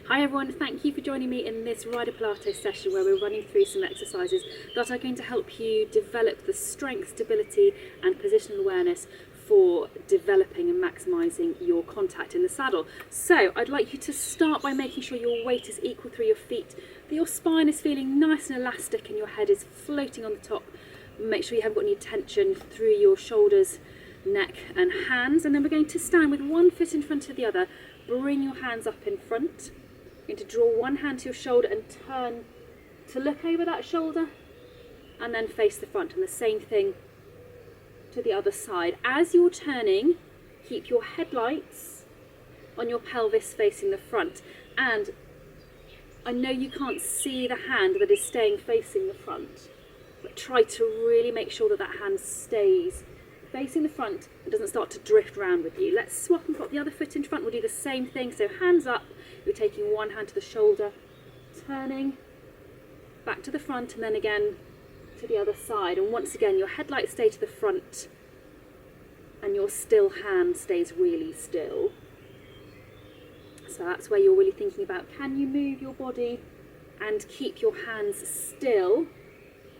Hi everyone, thank you for joining me in this rider Pilates session where we're running through some exercises that are going to help you develop the strength, stability and positional awareness for developing and maximising your contact in the saddle. So I'd like you to start by making sure your weight is equal through your feet, that your spine is feeling nice and elastic and your head is floating on the top. Make sure you haven't got any tension through your shoulders, neck and hands. And then we're going to stand with one foot in front of the other. Bring your hands up in front. You're going to draw one hand to your shoulder and turn to look over that shoulder and then face the front, and the same thing to the other side. As you're turning, keep your headlights on your pelvis facing the front, and I know you can't see the hand that is staying facing the front, but try to really make sure that that hand stays facing the front and doesn't start to drift around with you. Let's swap and pop the other foot in front. We'll do the same thing. So hands up, you're taking one hand to the shoulder, turning back to the front and then again to the other side. And once again, your headlights stay to the front and your still hand stays really still. So that's where you're really thinking about, can you move your body and keep your hands still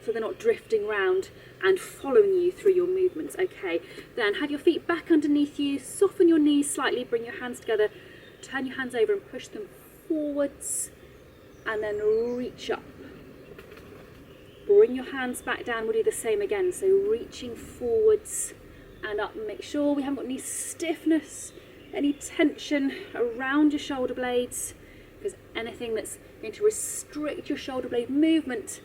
so they're not drifting around and following you through your movements. Okay, then have your feet back underneath you, soften your knees slightly, bring your hands together, turn your hands over and push them forwards and then reach up. Bring your hands back down, we'll do the same again, so reaching forwards and up. Make sure we haven't got any stiffness, any tension around your shoulder blades, because anything that's going to restrict your shoulder blade movement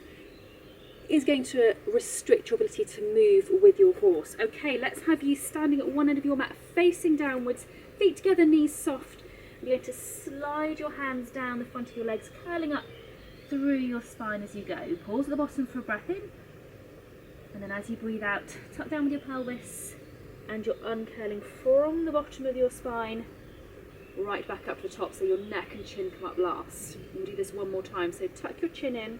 is going to restrict your ability to move with your horse. Okay, let's have you standing at one end of your mat, facing downwards, feet together, knees soft. You're going to slide your hands down the front of your legs, curling up through your spine as you go. Pause at the bottom for a breath in, and then as you breathe out, tuck down with your pelvis and you're uncurling from the bottom of your spine right back up to the top, so your neck and chin come up last. We'll do this one more time, so tuck your chin in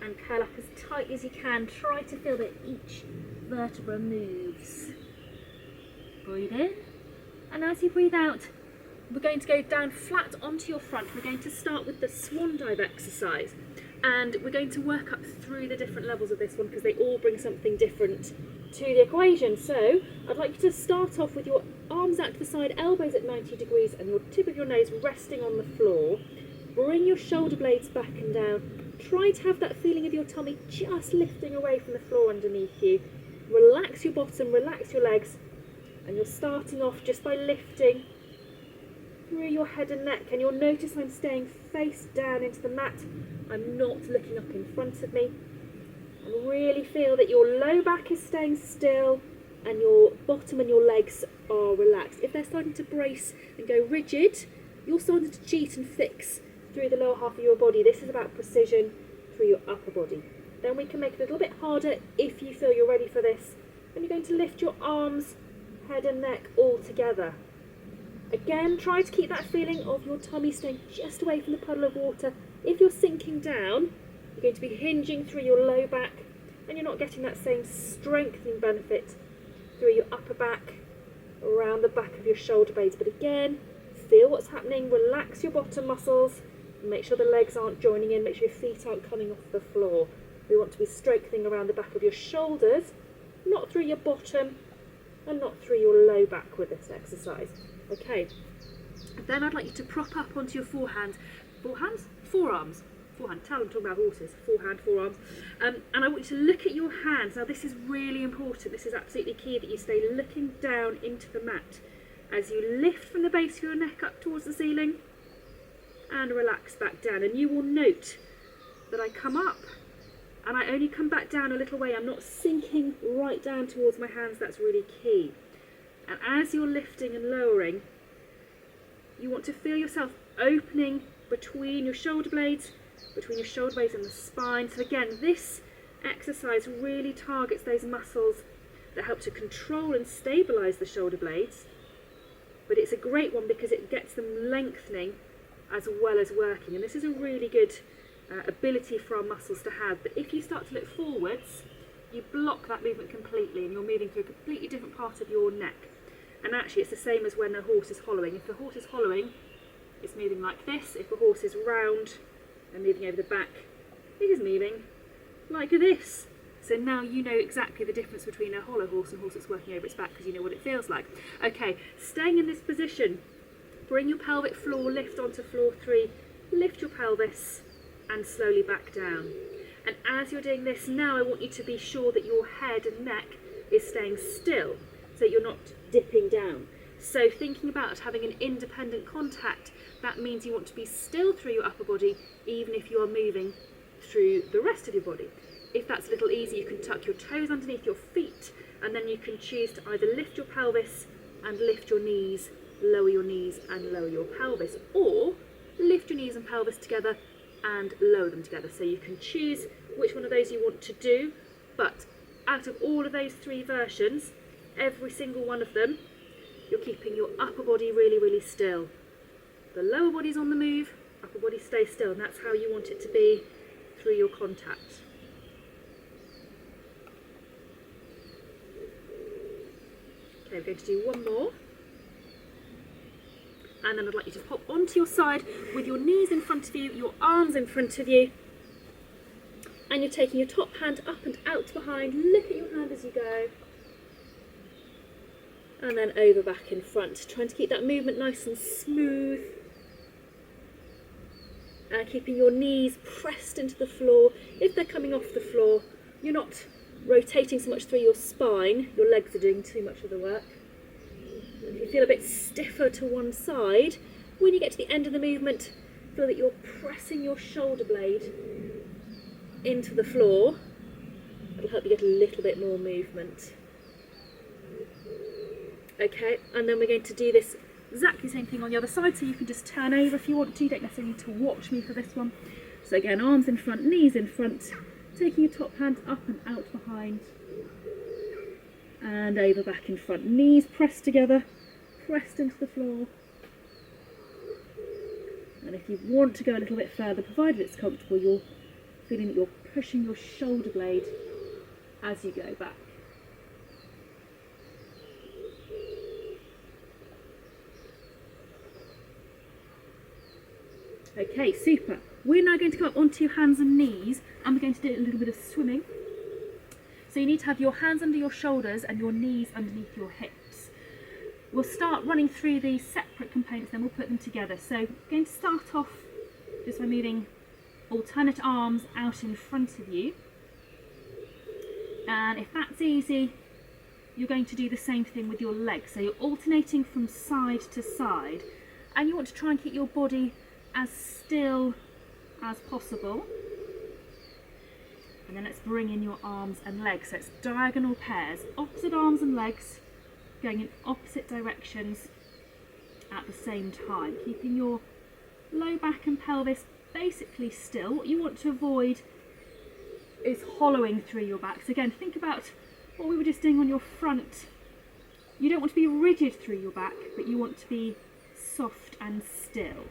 and curl up as tight as you can. Try to feel that each vertebra moves. Breathe in, and as you breathe out, we're going to go down flat onto your front. We're going to start with the Swan Dive exercise, and we're going to work up through the different levels of this one because they all bring something different to the equation. So I'd like you to start off with your arms out to the side, elbows at 90 degrees and your tip of your nose resting on the floor. Bring your shoulder blades back and down. Try to have that feeling of your tummy just lifting away from the floor underneath you. Relax your bottom, relax your legs, and you're starting off just by lifting through your head and neck, and you'll notice I'm staying face down into the mat. I'm not looking up in front of me. And really feel that your low back is staying still and your bottom and your legs are relaxed. If they're starting to brace and go rigid, you're starting to cheat and fix through the lower half of your body. This is about precision through your upper body. Then we can make it a little bit harder if you feel you're ready for this. And you're going to lift your arms, head and neck all together. Again, try to keep that feeling of your tummy staying just away from the puddle of water. If you're sinking down, you're going to be hinging through your low back and you're not getting that same strengthening benefit through your upper back, around the back of your shoulder blades. But again, feel what's happening, relax your bottom muscles. Make sure the legs aren't joining in, make sure your feet aren't coming off the floor. We want to be strengthening around the back of your shoulders, not through your bottom and not through your low back with this exercise. Okay, then I'd like you to prop up onto your forearms. Forehand, tell them, talking about horses, forehand, forearms. And I want you to look at your hands. Now this is really important, this is absolutely key that you stay looking down into the mat as you lift from the base of your neck up towards the ceiling and relax back down. And you will note that I come up and I only come back down a little way. I'm not sinking right down towards my hands. That's really key. And as you're lifting and lowering, you want to feel yourself opening between your shoulder blades and the spine. So again, this exercise really targets those muscles that help to control and stabilize the shoulder blades, but it's a great one because it gets them lengthening as well as working, and this is a really good ability for our muscles to have. But if you start to look forwards, you block that movement completely and you're moving through a completely different part of your neck. And actually it's the same as when a horse is hollowing. If the horse is hollowing, it's moving like this. If the horse is round and moving over the back, it is moving like this. So now you know exactly the difference between a hollow horse and a horse that's working over its back, because you know what it feels like. Okay, staying in this position, bring your pelvic floor lift onto floor 3, lift your pelvis and slowly back down. And as you're doing this now, I want you to be sure that your head and neck is staying still, so that you're not dipping down. So thinking about having an independent contact, that means you want to be still through your upper body, even if you are moving through the rest of your body. If that's a little easier, you can tuck your toes underneath your feet, and then you can choose to either lift your pelvis and lift your knees, lower your knees and lower your pelvis, or lift your knees and pelvis together and lower them together. So you can choose which one of those you want to do, but out of all of those 3 versions, every single one of them, you're keeping your upper body really, really still. The lower body's on the move, upper body stays still, and that's how you want it to be through your contact. Okay, we're going to do one more. And then I'd like you to pop onto your side with your knees in front of you, your arms in front of you. And you're taking your top hand up and out behind. Look at your hand as you go. And then over back in front. Trying to keep that movement nice and smooth. And keeping your knees pressed into the floor. If they're coming off the floor, you're not rotating so much through your spine. Your legs are doing too much of the work. If you feel a bit stiffer to one side, when you get to the end of the movement, feel that you're pressing your shoulder blade into the floor. That'll help you get a little bit more movement. Okay, and then we're going to do this exactly the same thing on the other side, so you can just turn over if you want to. You don't necessarily need to watch me for this one. So again, arms in front, knees in front, taking your top hand up and out behind. And over back in front, knees pressed together, pressed into the floor. And if you want to go a little bit further, provided it's comfortable, you're feeling that you're pushing your shoulder blade as you go back. Okay, super. We're now going to come up onto your hands and knees, and we're going to do a little bit of swimming. So you need to have your hands under your shoulders and your knees underneath your hips. We'll start running through these separate components, then we'll put them together. So we're going to start off just by moving alternate arms out in front of you. And if that's easy, you're going to do the same thing with your legs. So you're alternating from side to side, and you want to try and keep your body as still as possible. And then let's bring in your arms and legs. So it's diagonal pairs, opposite arms and legs going in opposite directions at the same time, keeping your low back and pelvis basically still. What you want to avoid is hollowing through your back. So again, think about what we were just doing on your front. You don't want to be rigid through your back, but you want to be soft and still.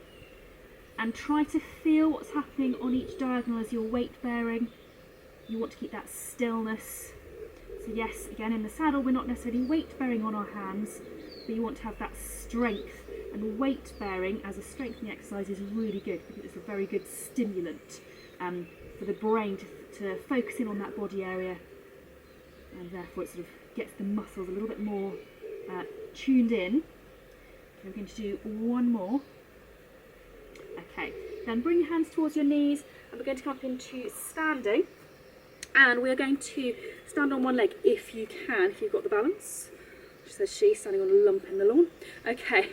And try to feel what's happening on each diagonal as you're weight bearing. You want to keep that stillness. So yes, again in the saddle we're not necessarily weight bearing on our hands, but you want to have that strength, and weight bearing as a strengthening exercise is really good because it's a very good stimulant for the brain to focus in on that body area, and therefore it sort of gets the muscles a little bit more tuned in. Okay, we're going to do one more. Okay, then bring your hands towards your knees, and we're going to come up into standing. And we're going to stand on one leg if you can, if you've got the balance. She says she, standing on a lump in the lawn. Okay,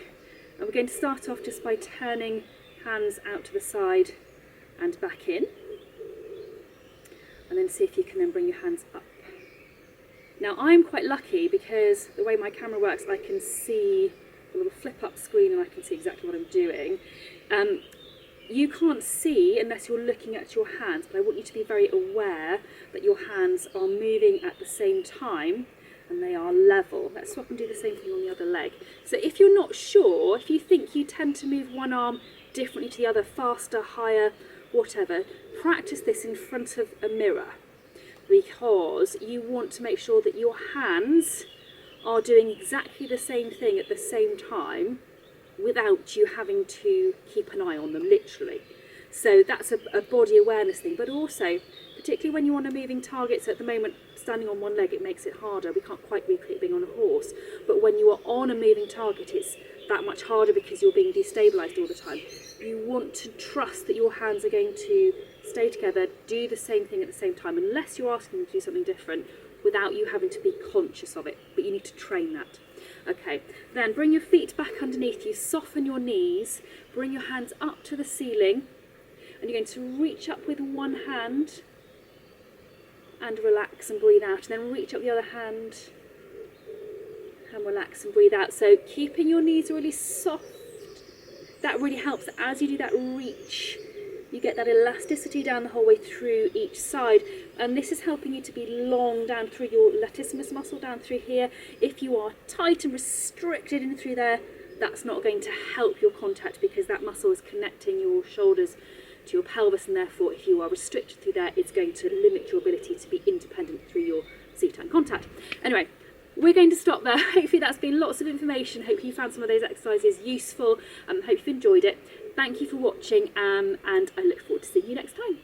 and we're going to start off just by turning hands out to the side and back in. And then see if you can then bring your hands up. Now I'm quite lucky because the way my camera works, I can see a little flip up screen and I can see exactly what I'm doing. You can't see unless you're looking at your hands, but I want you to be very aware that your hands are moving at the same time and they are level. Let's swap and do the same thing on the other leg. So if you're not sure, if you think you tend to move one arm differently to the other, faster, higher, whatever, practice this in front of a mirror, because you want to make sure that your hands are doing exactly the same thing at the same time without you having to keep an eye on them, literally. So that's a body awareness thing, but also, particularly when you want a moving target, so at the moment, standing on one leg, it makes it harder. We can't quite recreate being on a horse, but when you are on a moving target, it's that much harder because you're being destabilised all the time. You want to trust that your hands are going to stay together, do the same thing at the same time, unless you're asking them to do something different, without you having to be conscious of it, but you need to train that. Okay, then bring your feet back underneath you, soften your knees, bring your hands up to the ceiling, and you're going to reach up with one hand and relax and breathe out, and then reach up the other hand and relax and breathe out. So keeping your knees really soft, that really helps. As you do that reach, you get that elasticity down the whole way through each side, and this is helping you to be long down through your latissimus muscle down through here. If you are tight and restricted in through there, that's not going to help your contact, because that muscle is connecting your shoulders to your pelvis, and therefore if you are restricted through there, it's going to limit your ability to be independent through your seat-hand contact. Anyway, we're going to stop there. Hopefully that's been lots of information. Hope you found some of those exercises useful, and hope you've enjoyed it. Thank you for watching, and I look forward to seeing you next time.